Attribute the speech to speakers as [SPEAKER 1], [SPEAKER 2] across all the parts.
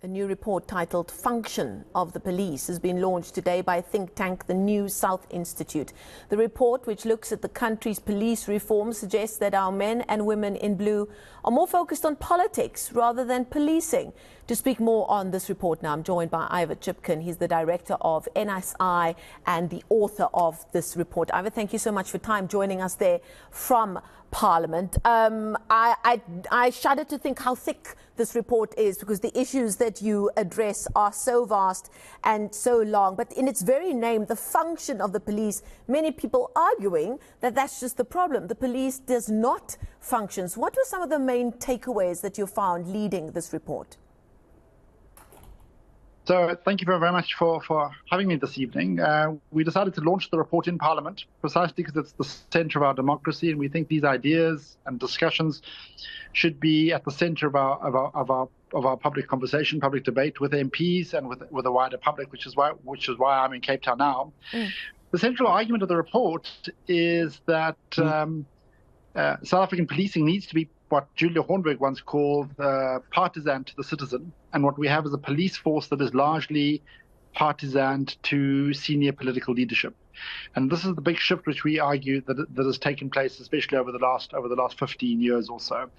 [SPEAKER 1] A new report titled Function of the Police has been launched today by think tank the New South Institute. The report, which looks at the country's police reform, suggests that our men and women in blue are more focused on politics rather than policing. To speak more on this report now, I'm joined by Ivor Chipkin. He's the director of NSI and the author of this report. Ivor, thank you so much for time joining us there from Parliament. I shudder to think how thick this report is, because the issues that you address are so vast and so long. But in its very name, the function of the police, many people arguing that that's just the problem. The police does not function. So what were some of the main takeaways that you found leading this report?
[SPEAKER 2] So thank you very much for having me this evening. We decided to launch the report in Parliament precisely because it's the centre of our democracy, and we think these ideas and discussions should be at the centre of our public conversation, public debate with MPs and with the wider public, which is why I'm in Cape Town now. The central argument of the report is that South African policing needs to be what Julia Hornberg once called partisan to the citizen, and what we have is a police force that is largely partisan to senior political leadership. And this is the big shift which we argue that has taken place, especially over the last 15 years or so.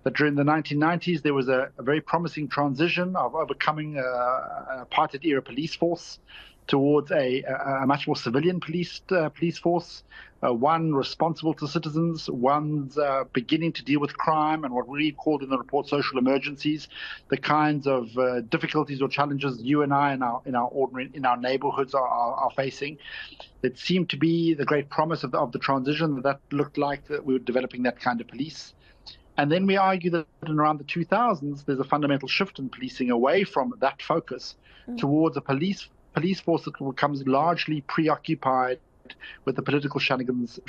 [SPEAKER 2] That during the 1990s there was a very promising transition of overcoming an apartheid-era police force towards a much more civilian police force, one responsible to citizens, one's beginning to deal with crime and what we called in the report social emergencies, the kinds of difficulties or challenges you and I in our neighborhoods are facing. That seemed to be the great promise of the transition, that looked like that we were developing that kind of police. And then we argue that in around the 2000s, there's a fundamental shift in policing away from that focus towards a police force that becomes largely preoccupied with the political shenanigans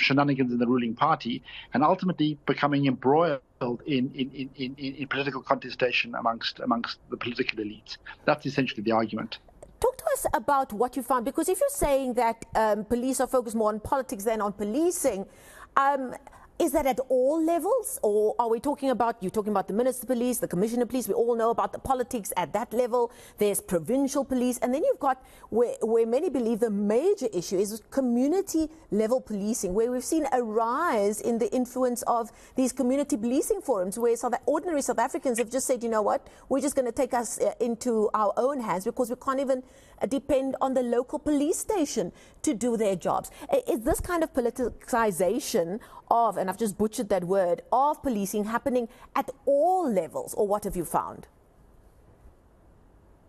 [SPEAKER 2] in the ruling party, and ultimately becoming embroiled in political contestation amongst the political elites. That's essentially the argument.
[SPEAKER 1] Talk to us about what you found, because if you're saying that police are focused more on politics than on policing, is that at all levels, or are we talking about, you're talking about the Minister of Police, the Commissioner of Police, we all know about the politics at that level, there's provincial police, and then you've got where many believe the major issue is community level policing, where we've seen a rise in the influence of these community policing forums, where ordinary South Africans have just said, you know what, we're just going to take us into our own hands because we can't even depend on the local police station to do their jobs. Is this kind of politicization of, and I've just butchered that word, of policing happening at all levels, or what have you found?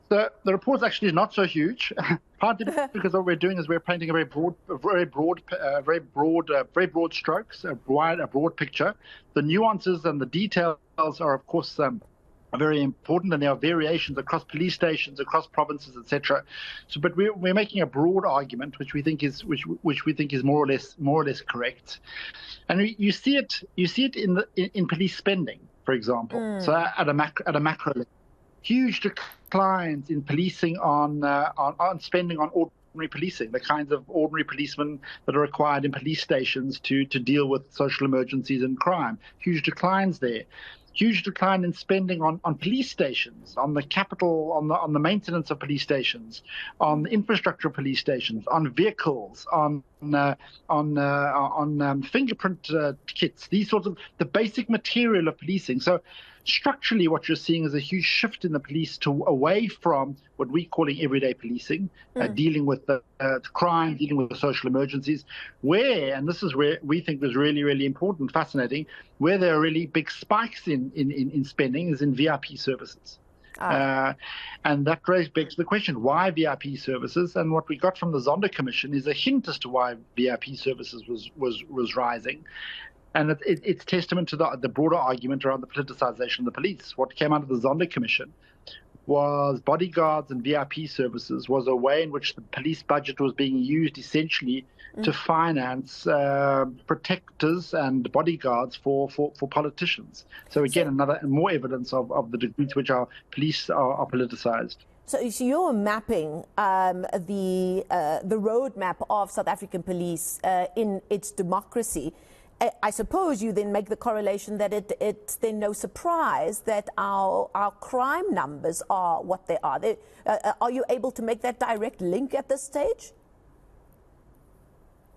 [SPEAKER 2] The report's actually not so huge, partly because what we're doing is we're painting a very broad strokes, a broad picture. The nuances and the details are, of course, are very important, and there are variations across police stations, across provinces, etc. So, but we're making a broad argument, which we think is more or less correct. And you see it in police spending, for example. So at a macro level, huge declines in policing on spending on ordinary policing, the kinds of ordinary policemen that are required in police stations to deal with social emergencies and crime. Huge declines there. Huge decline in spending on police stations, on the capital, on the maintenance of police stations, on the infrastructure of police stations, on vehicles, on fingerprint kits, these sorts of the basic material of policing. So structurally, what you're seeing is a huge shift in the police away from what we're calling everyday policing, dealing with the crime, dealing with the social emergencies, and this is where we think was really, really important, fascinating, where there are really big spikes in spending is in VIP services. And that begs the question, why VIP services? And what we got from the Zondo Commission is a hint as to why VIP services was rising. And it's testament to the broader argument around the politicization of the police. What came out of the Zondo Commission was bodyguards and VIP services was a way in which the police budget was being used essentially to finance protectors and bodyguards for politicians. So again, more evidence of the degree to which our police are politicized.
[SPEAKER 1] So you're mapping the roadmap of South African police in its democracy I suppose you then make the correlation that it's then no surprise that our crime numbers are what they are. Are you able to make that direct link at this stage?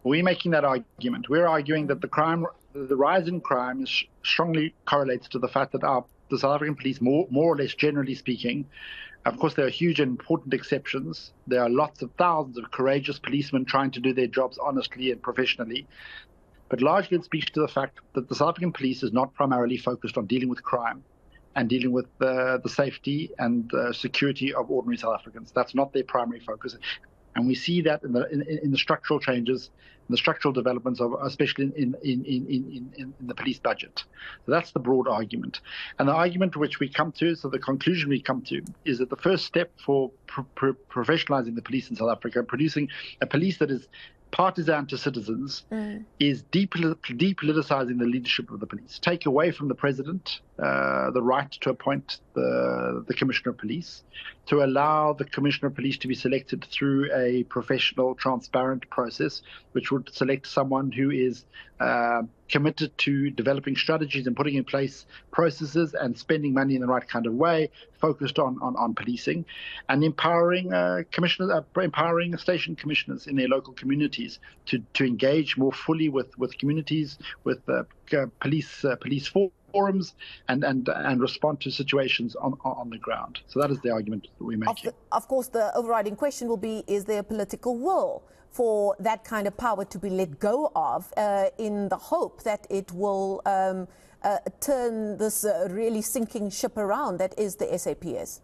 [SPEAKER 2] We're making that argument. We're arguing that the rise in crime is strongly correlates to the fact that the South African police, more or less generally speaking, of course, there are huge and important exceptions. There are lots of thousands of courageous policemen trying to do their jobs honestly and professionally. But largely it speaks to the fact that the South African police is not primarily focused on dealing with crime and dealing with the safety and security of ordinary South Africans. That's not their primary focus. And we see that in the structural changes, the structural developments of, especially in the police budget. So that's the broad argument. And the argument which we come to, so the conclusion we come to, is that the first step for professionalizing the police in South Africa, and producing a police that is partisan to citizens, is depoliticizing the leadership of the police. Take away from the president the right to appoint the commissioner of police, to allow the commissioner of police to be selected through a professional, transparent process, which would select someone who is committed to developing strategies and putting in place processes and spending money in the right kind of way, focused on policing, and empowering empowering station commissioners in their local communities to engage more fully with communities, with police forums, and respond to situations on the ground. So that is the argument that we're making.
[SPEAKER 1] Of course, the overriding question will be, is there a political will for that kind of power to be let go of in the hope that it will turn this really sinking ship around that is the SAPS?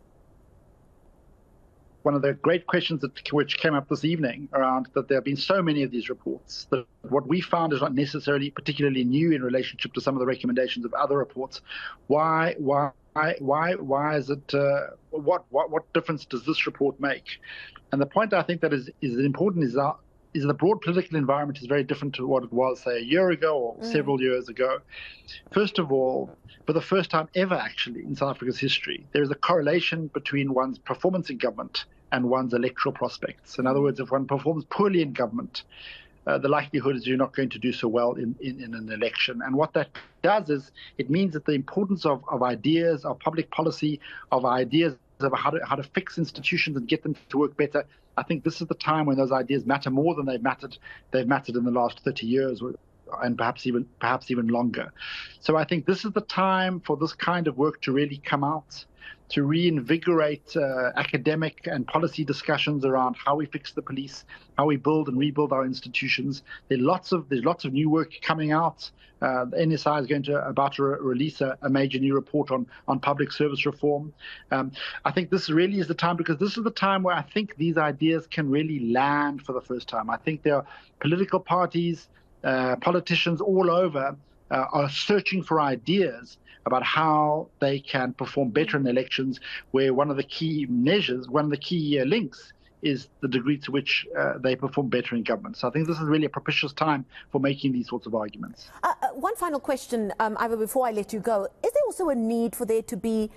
[SPEAKER 2] One of the great questions which came up this evening around that there have been so many of these reports, that what we found is not necessarily particularly new in relationship to some of the recommendations of other reports. Why is it, what difference does this report make? And the point I think that is important is the broad political environment is very different to what it was, say, a year ago or several years ago. First of all, for the first time ever, actually, in South Africa's history, there is a correlation between one's performance in government and one's electoral prospects. In other words, if one performs poorly in government, the likelihood is you're not going to do so well in an election. And what that does is it means that the importance of ideas, of public policy, of ideas of how to fix institutions and get them to work better, I think this is the time when those ideas matter more than they've mattered in the last 30 years, and perhaps even longer. So I think this is the time for this kind of work to really come out, to reinvigorate academic and policy discussions around how we fix the police, how we build and rebuild our institutions. There's lots of new work coming out. The NSI is about to release a major new report on public service reform. I think this really is the time, because this is the time where I think these ideas can really land for the first time. I think there are political parties, politicians all over are searching for ideas about how they can perform better in elections, where one of the key measures, one of the key links is the degree to which they perform better in government. So I think this is really a propitious time for making these sorts of arguments.
[SPEAKER 1] One final question, Ivor, before I let you go. Is there also a need for there to be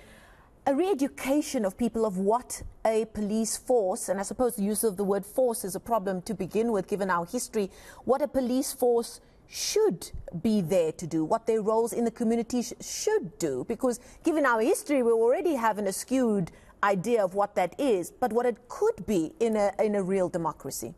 [SPEAKER 1] a re-education of people of what a police force, and I suppose the use of the word force is a problem to begin with, given our history, what a police force should be there to do, what their roles in the community should do? Because given our history, we already have an skewed idea of what that is, but what it could be in a real democracy.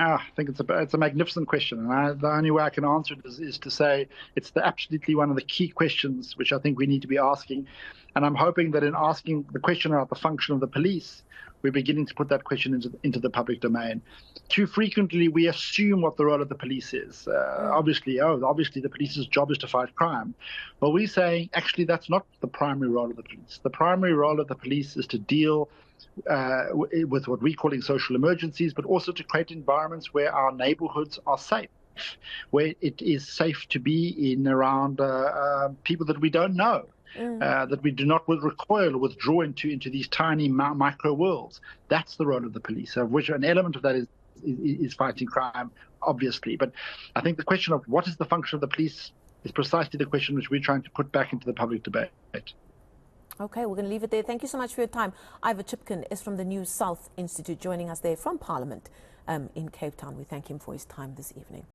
[SPEAKER 2] I think it's a magnificent question, and the only way I can answer it is to say it's absolutely one of the key questions which I think we need to be asking. And I'm hoping that in asking the question about the function of the police, we're beginning to put that question into the public domain. Too frequently, we assume what the role of the police is. Obviously, the police's job is to fight crime. But we're saying, actually, that's not the primary role of the police. The primary role of the police is to deal with what we're calling social emergencies, but also to create environments where our neighborhoods are safe, where it is safe to be in around people that we don't know. That we do not recoil or withdraw into these tiny micro worlds. That's the role of the police, of which an element of that is fighting crime, obviously. But I think the question of what is the function of the police is precisely the question which we're trying to put back into the public debate.
[SPEAKER 1] Okay, we're going to leave it there. Thank you so much for your time. Ivor Chipkin is from the New South Institute, joining us there from Parliament in Cape Town. We thank him for his time this evening.